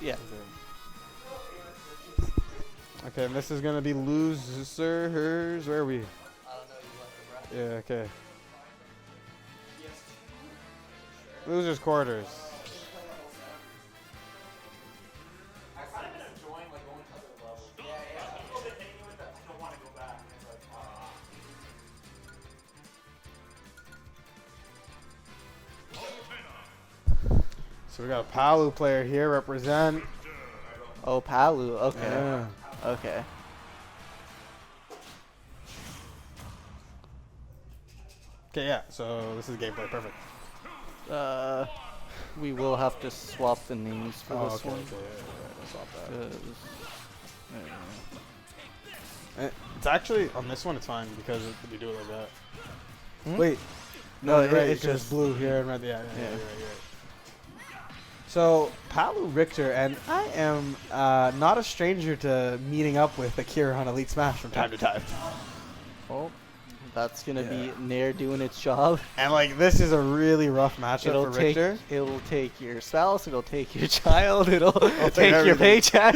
Yeah. Okay, and this is gonna be losers. Where are we? I don't know. You left the Yeah. Okay. Losers quarters. I've kind of been enjoying like going to other levels. Yeah, yeah. I'm a little bit hanging with that. I don't want to go back. And it's like, So we got a Palu player here represent. Oh, Palu. Okay. Yeah. Okay. Okay, yeah. So this is gameplay. Perfect. We will have to swap the names for this one. Okay, yeah, swap that. 'Cause- It's actually on this one. It's fine because we do it like that. Hmm? Wait. No, you're right. it's It's just blue here and red. Yeah. Yeah. You're right. So Palu Richter, and I am not a stranger to meeting up with Akira on Elite Smash from time to time. Oh, that's gonna be Nair doing its job. And like this is a really rough matchup for Richter. It'll take your spouse. It'll take your child. It'll take your everything. paycheck.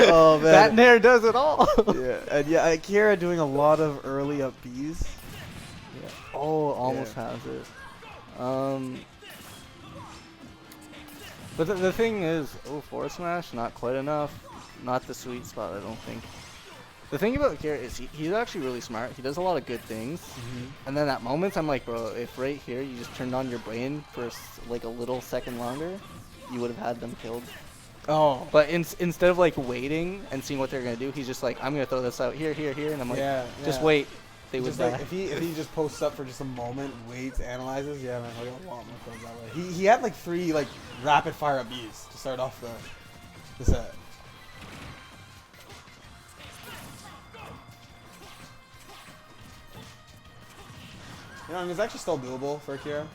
Oh man. That Nair does it all. Yeah, and yeah, Akira doing a lot of early up Bs. Yeah. Oh, almost has it. But the thing is, forward smash, not quite enough. Not the sweet spot, I don't think. The thing about Akira is he's actually really smart. He does a lot of good things. And then at moments, I'm like, bro, if right here you just turned on your brain for like a little second longer, you would have had them killed. Oh. But instead of like waiting and seeing what they're going to do, he's just like, I'm going to throw this out here, here, here. And I'm like, just wait. They would just die. like if he just posts up for just a moment, waits, analyzes, yeah man, he'll get a lot more kills that way. He had like 3 like rapid fire up Bs to start off the set. You know, and it's actually still doable for Akira.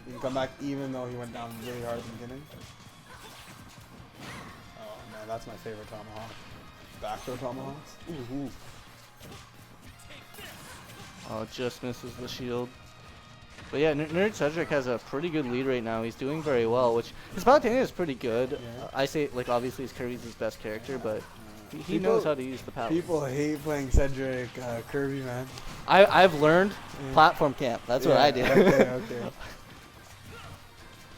He can come back even though he went down really hard at the beginning. Oh man, that's my favorite tomahawk. Back throw tomahawks. Ooh. Oh, just misses the shield. But yeah, NerdCedric has a pretty good lead right now. He's doing very well, which his Palutena is pretty good. Yeah. I say, like, obviously Kirby's his best character, but he knows how to use the Palut. People hate playing Cedric Kirby, man. I've learned platform camp. That's what I do. Okay.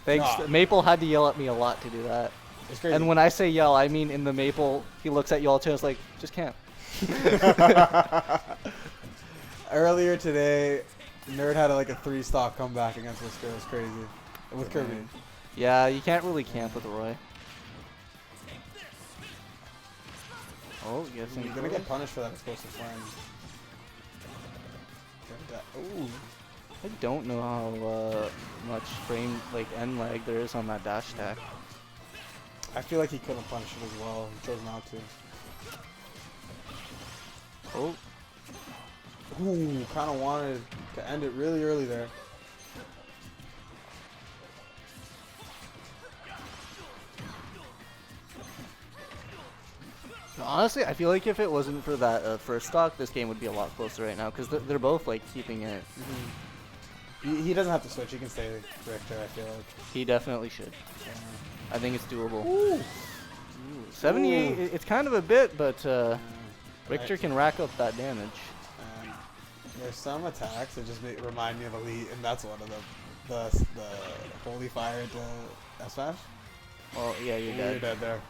Thanks. Nah. Maple had to yell at me a lot to do that. It's crazy. And when I say yell, I mean in the Maple, he looks at you all too and is like, just camp. Earlier today, Nerd had like a 3-stock comeback against Whisker. It was crazy. With Kirby. Yeah, you can't really camp with Roy. Oh, you guys You're gonna get punished for that explosive flame. Ooh. I don't know how much frame, like, end lag there is on that dash attack. I feel like he couldn't punish it as well. He chose not to. Oh. Ooh, kind of wanted to end it really early there. Honestly, I feel like if it wasn't for that first stock, this game would be a lot closer right now, because they're both, like, keeping it. He doesn't have to switch. He can stay Richter, I feel like. He definitely should. I think it's doable. Ooh. Ooh, 78, it's kind of a bit, but Richter can rack up that damage. There's some attacks that just remind me of Elite, and that's one of them. The Holy Fire to S-Smash. Oh, yeah, you're dead. You're dead there.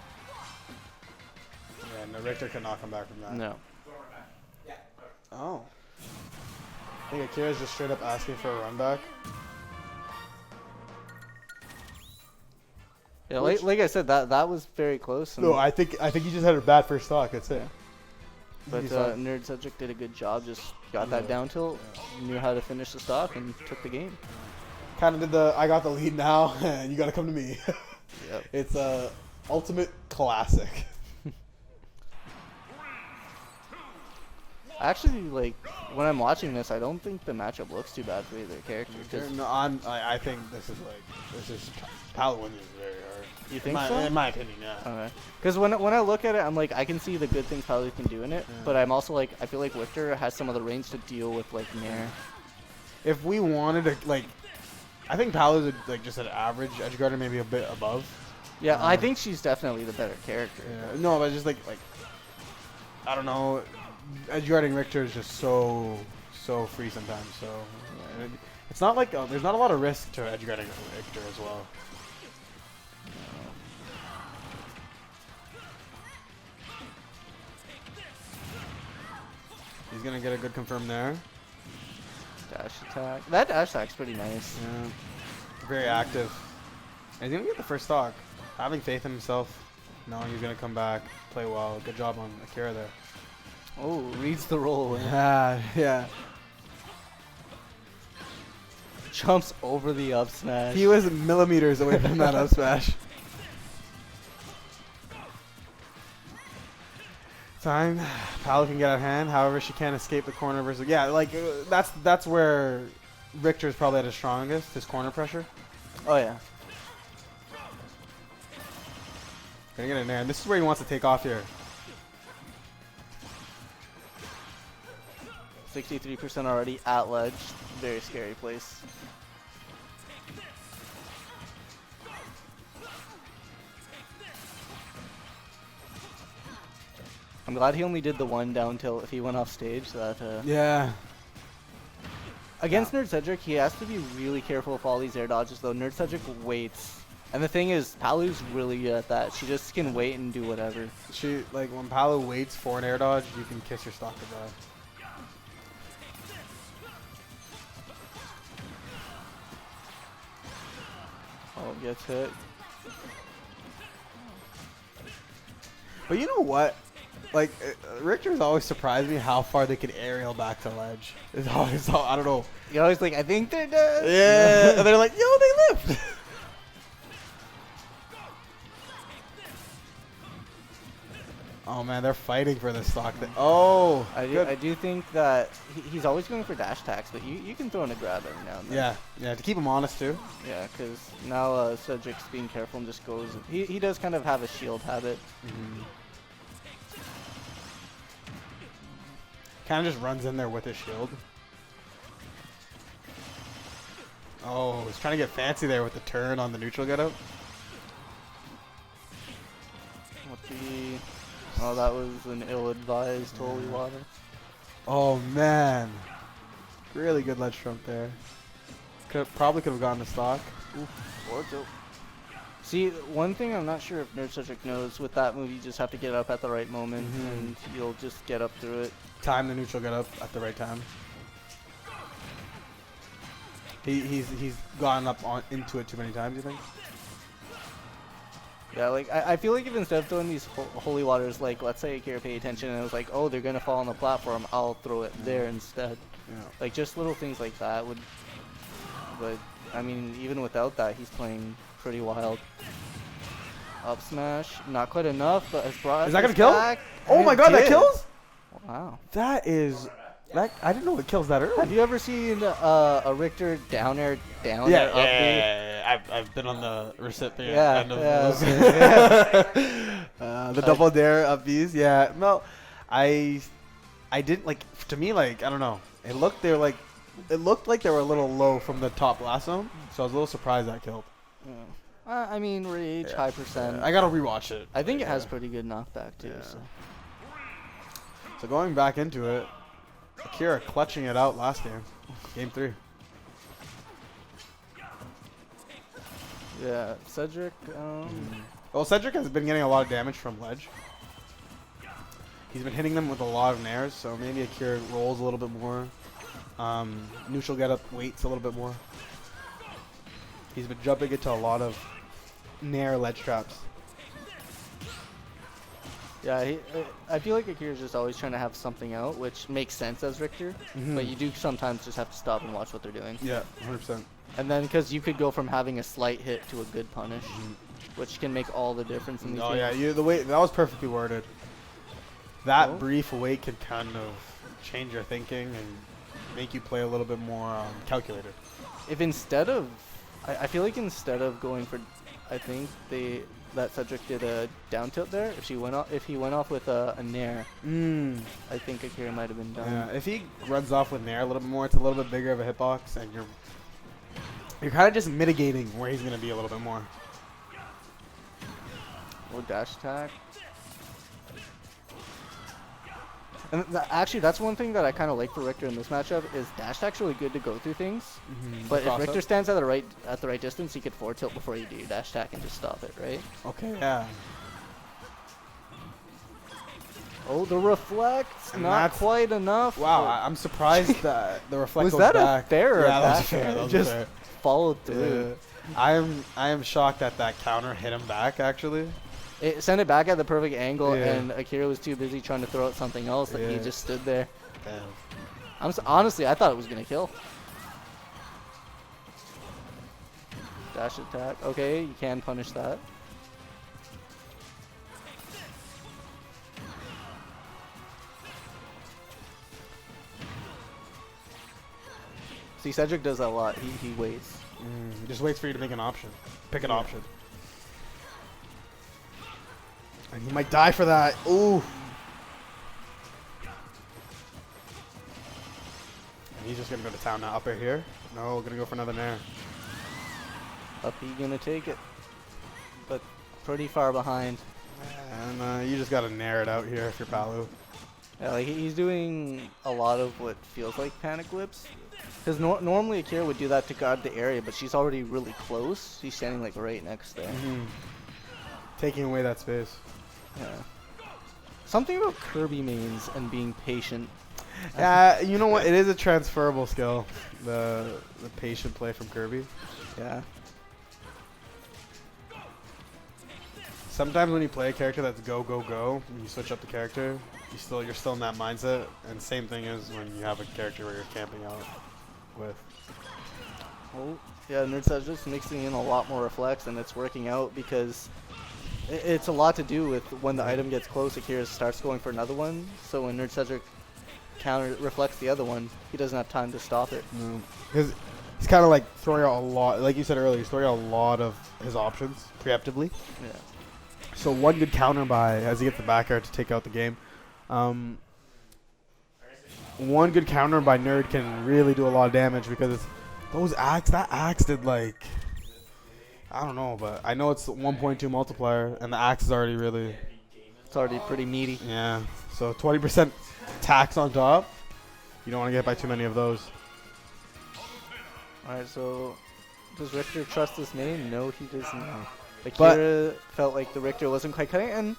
Yeah, no, Richter could not come back from that. No. Oh. I think Akira's just straight up asking for a run back. Yeah, like I said, that was very close. No, I think he just had a bad first stock. That's it. But NerdCedric did a good job. Just got that down tilt, knew how to finish the stock, and took the game. Kind of did the I got the lead now, and you got to come to me. Yep. It's a ultimate classic. Actually, like, when I'm watching this, I don't think the matchup looks too bad for either character. No, I think this is Palu wins is very hard. You think so? In my opinion, yeah. Okay. Because when I look at it, I'm like, I can see the good things Palu can do in it, but I'm also like, I feel like Richter has some of the range to deal with, like, Nair. If we wanted to, like, I think Palu's like just an average edge guarder, maybe a bit above. Yeah, I think she's definitely the better character. Yeah, no, but just like I don't know, edge guarding Richter is just so free sometimes. So yeah, it's not like there's not a lot of risk to edge guarding Richter as well. He's gonna get a good confirm there. Dash attack. That dash attack's pretty nice. Yeah, very active. And he's gonna get the first stock. Having faith in himself, knowing he's gonna come back, play well. Good job on Akira there. Oh, reads the roll. Yeah. Jumps over the up smash. He was millimeters away from that up smash. Time. Palu can get out of hand. However, she can't escape the corner versus. Yeah, like that's where Richter's probably at his strongest. His corner pressure. Oh yeah. Gonna get in there, and this is where he wants to take off here. 63% already at ledge. Very scary place. I'm glad he only did the one down tilt if he went off stage. That Yeah. Against NerdCedric, he has to be really careful with all these air dodges, though. NerdCedric waits. And the thing is, Palu's really good at that. She just can wait and do whatever. She, like, when Palu waits for an air dodge, you can kiss your stock goodbye. Oh, gets hit. But you know what? Like, Richter's always surprised me how far they can aerial back to ledge. It's always, I don't know. You're always like, I think they're done. Yeah. And they're like, yo, they lift. Oh, man, they're fighting for the stock. Oh, I do think that he's always going for dash attacks, but you can throw in a grab every now and then. Yeah, to keep him honest, too. Yeah, because now Cedric's being careful and just goes. He does kind of have a shield habit. Mm-hmm. Kind of just runs in there with his shield. Oh, he's trying to get fancy there with the turn on the neutral getup. Oh, that was an ill-advised holy water. Oh, man. Really good ledge trump there. Probably could have gotten the stock. Oof. See, one thing I'm not sure if NerdCedric knows, with that move, you just have to get up at the right moment, and you'll just get up through it. Time the neutral getup at the right time. He's gone up into it too many times, you think? Yeah, like, I feel like if instead of throwing these holy waters, like, let's say Akira paid attention and it was like, oh, they're going to fall on the platform, I'll throw it there instead. Yeah. Like, just little things like that would, but, I mean, even without that, he's playing pretty wild. Up smash, not quite enough, but has brought Is that going to kill? back, Oh my god, that kills? Wow. That is... I didn't know it kills that early. Have you ever seen a Richter down air, up B? Yeah. I've been on the recipient end of those. The double dare up Bs. Yeah. No, I didn't like. To me, like I don't know. It looked like they were a little low from the top blast zone, so I was a little surprised that killed. Yeah. I mean, rage, high percent. I gotta rewatch it. I think it has pretty good knockback too. Yeah. So going back into it, Akira clutching it out last game. Game 3. yeah, Cedric. Well, Cedric has been getting a lot of damage from ledge. He's been hitting them with a lot of nairs, so maybe Akira rolls a little bit more. Neutral getup waits a little bit more. He's been jumping into a lot of nair ledge traps. Yeah, I feel like Akira's just always trying to have something out, which makes sense as Richter. But you do sometimes just have to stop and watch what they're doing. Yeah, 100%. And then, because you could go from having a slight hit to a good punish, which can make all the difference in these games. Yeah, the way that was perfectly worded. That brief wait can kind of change your thinking and make you play a little bit more calculated. If instead of, I feel like instead of going for, I think that Cedric did a down tilt there. If he went off with a nair, I think Akira might have been done. Yeah, if he runs off with nair a little bit more, it's a little bit bigger of a hitbox, and you're kind of just mitigating where he's gonna be a little bit more. Or dash attack. And actually, that's one thing that I kind of like for Richter in this matchup is dash attack's really good to go through things. But if Richter stands at the right distance, he could forward tilt before you do your dash attack and just stop it, right? Okay, yeah. Oh, the reflect, And not that's- quite enough. Wow, but I'm surprised that the reflect was goes that back. a fair or Yeah, a that was back fair. air? That was Just fair. followed through. I am shocked that that counter hit him back, actually. It sent it back at the perfect angle, Yeah. and Akira was too busy trying to throw out something else that he Yeah. just stood there. Damn. Honestly, I thought it was gonna kill. Dash attack. Okay, you can punish that. See, Cedric does that a lot. He waits. He just waits for you to make an option. Pick an option. And he might die for that. Ooh. And he's just going to go to town now. Up air here. No, going to go for another nair. Up he gonna take it, but pretty far behind. And you just got to nair it out here if you're Palu. Yeah, like he's doing a lot of what feels like panic whips. Because normally Akira would do that to guard the area, but she's already really close. She's standing like right next there. Taking away that space. Yeah. Something about Kirby mains and being patient. Yeah, you know what? It is a transferable skill. The patient play from Kirby. Yeah. Sometimes when you play a character that's go go go, when you switch up the character, you're still in that mindset. And same thing is when you have a character where you're camping out with. Oh, yeah, NerdCedric mixing in a lot more reflex, and it's working out because it's a lot to do with when the item gets close, Akira starts going for another one. So when NerdCedric counter reflects the other one, he doesn't have time to stop it. Because he's kind of like throwing out a lot, like you said earlier, he's throwing out a lot of his options preemptively. Yeah. So one good counter by as he gets the back air to take out the game. One good counter by Nerd can really do a lot of damage because that axe did like, I don't know, but I know it's 1.2 multiplier and the axe is already really, It's already pretty meaty. yeah. So 20% tax on top. You don't want to get by too many of those. Alright, so does Richter trust this main? No, he does not. Akira felt like the Richter wasn't quite cutting it, and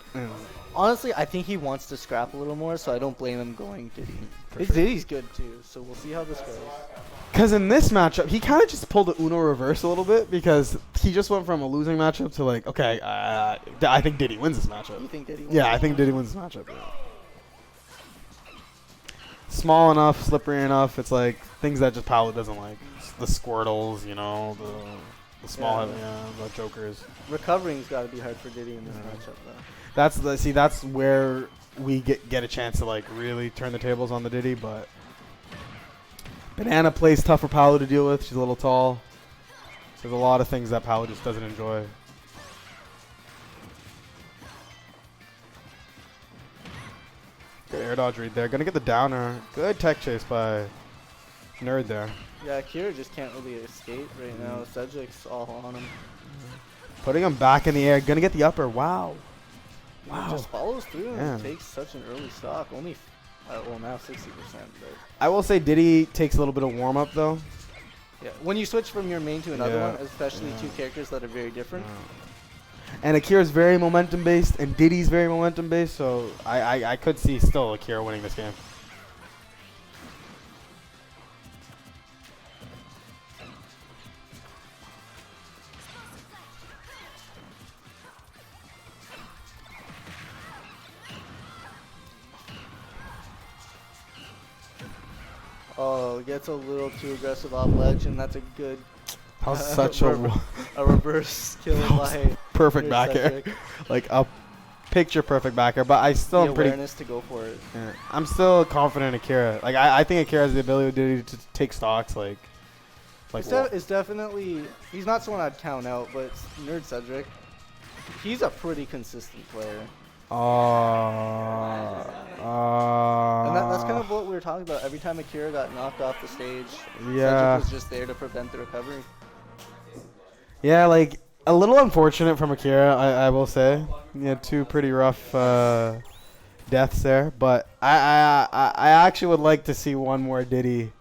honestly, I think he wants to scrap a little more, so I don't blame him going Diddy. His Diddy's good too, so we'll see how this goes. Because in this matchup, he kind of just pulled the Uno reverse a little bit because he just went from a losing matchup to like, okay, I think Diddy wins this matchup. You think Diddy wins? Yeah, I think Diddy wins this matchup. Yeah. Small enough, slippery enough. It's like things that just Paolo doesn't like. The Squirtles, you know, the small, the Jokers. Recovering's got to be hard for Diddy in this matchup, though. That's where we get a chance to like really turn the tables on the Diddy, but Banana plays tough for Paolo to deal with. She's a little tall. There's a lot of things that Paolo just doesn't enjoy. Good air dodge read there. Gonna get the downer. Good tech chase by Nerd there. Yeah, Akira just can't really escape right now. Cedric's all on him. Putting him back in the air. Gonna get the upper. Wow. He just follows through Yeah. and takes such an early stock. Only, well, now 60%. But I will say Diddy takes a little bit of warm up though. yeah, when you switch from your main to another Yeah. one, especially two characters that are very different. And Akira's very momentum based, and Diddy's very momentum based, so I could see still Akira winning this game. Oh, gets a little too aggressive off ledge, and that's a good That was such a reverse kill by perfect back air, NerdCedric. like a picture perfect back air. But I still The am pretty. awareness to go for it. Yeah, I'm still confident in Akira. Like I think Akira has the ability to take stocks. Like It's definitely, he's not someone I'd count out, but NerdCedric, he's a pretty consistent player. And And that's kind of what we were talking about. Every time Akira got knocked off the stage, Yeah. Cedric was just there to prevent the recovery. yeah, like A little unfortunate from Akira, I will say. He had two pretty rough deaths there, but I actually would like to see one more Diddy